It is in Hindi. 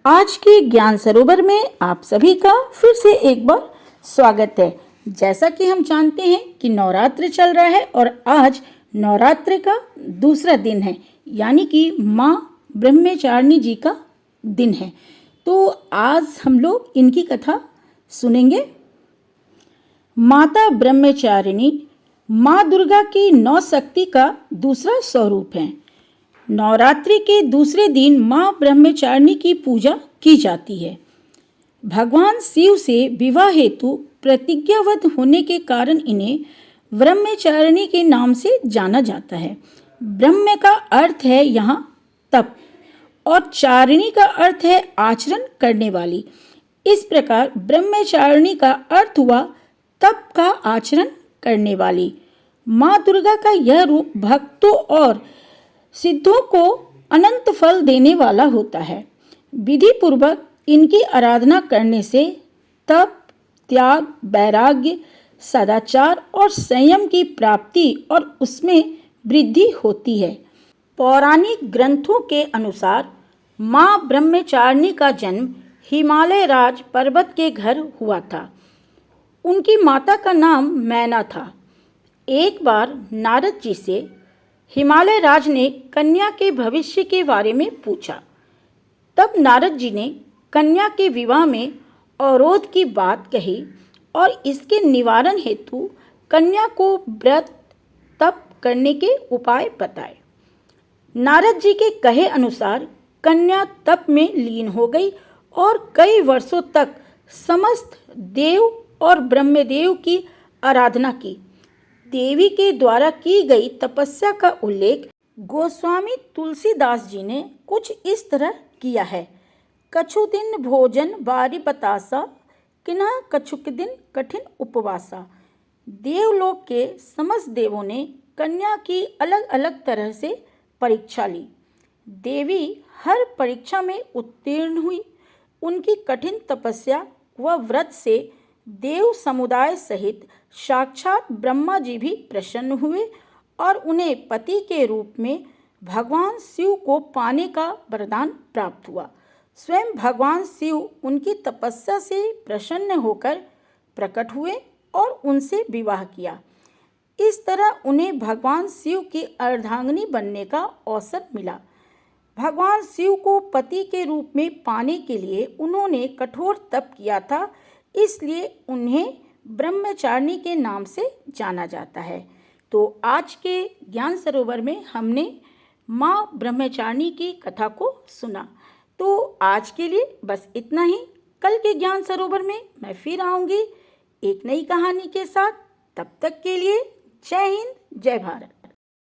आज के ज्ञान सरोवर में आप सभी का फिर से एक बार स्वागत है। जैसा कि हम जानते हैं कि नवरात्र चल रहा है और आज नवरात्र का दूसरा दिन है, यानी कि माँ ब्रह्मचारिणी जी का दिन है। तो आज हम लोग इनकी कथा सुनेंगे। माता ब्रह्मचारिणी माँ दुर्गा की नौ शक्ति का दूसरा स्वरूप है। नवरात्रि के दूसरे दिन माँ ब्रह्मचारिणी की पूजा की जाती है। भगवान शिव से विवाह हेतु प्रतिज्ञाबद्ध होने के कारण इन्हें ब्रह्मचारिणी के नाम से जाना जाता है। ब्रह्म का अर्थ है यहाँ तप और चारिणी का अर्थ है आचरण करने वाली। इस प्रकार ब्रह्मचारिणी का अर्थ हुआ तप का आचरण करने वाली। माँ दुर्गा का यह रूप भक्तों और सिद्धों को अनंत फल देने वाला होता है। विधि पूर्वक इनकी आराधना करने से तप, त्याग, वैराग्य, सदाचार और संयम की प्राप्ति और उसमें वृद्धि होती है। पौराणिक ग्रंथों के अनुसार माँ ब्रह्मचारिणी का जन्म हिमालय राज पर्वत के घर हुआ था। उनकी माता का नाम मैना था। एक बार नारद जी से हिमालय राज ने कन्या के भविष्य के बारे में पूछा। तब नारद जी ने कन्या के विवाह में अवरोध की बात कही और इसके निवारण हेतु कन्या को व्रत तप करने के उपाय बताए। नारद जी के कहे अनुसार कन्या तप में लीन हो गई और कई वर्षों तक समस्त देव और ब्रह्मदेव की आराधना की। देवी के द्वारा की गई तपस्या का उल्लेख गोस्वामी तुलसीदास जी ने कुछ इस तरह किया है। कछु दिन भोजन बारी बतासा, किन्ह कछुक दिन कठिन उपवासा। देवलोक के समस्त देवों ने कन्या की अलग अलग तरह से परीक्षा ली। देवी हर परीक्षा में उत्तीर्ण हुई। उनकी कठिन तपस्या व व्रत से देव समुदाय सहित साक्षात ब्रह्मा जी भी प्रसन्न हुए और उन्हें पति के रूप में भगवान शिव को पाने का वरदान प्राप्त हुआ। स्वयं भगवान शिव उनकी तपस्या से प्रसन्न होकर प्रकट हुए और उनसे विवाह किया। इस तरह उन्हें भगवान शिव की अर्धांगिनी बनने का अवसर मिला। भगवान शिव को पति के रूप में पाने के लिए उन्होंने कठोर तप किया था, इसलिए उन्हें ब्रह्मचारिणी के नाम से जाना जाता है। तो आज के ज्ञान सरोवर में हमने माँ ब्रह्मचारिणी की कथा को सुना। तो आज के लिए बस इतना ही। कल के ज्ञान सरोवर में मैं फिर आऊँगी एक नई कहानी के साथ। तब तक के लिए जय हिंद, जय भारत।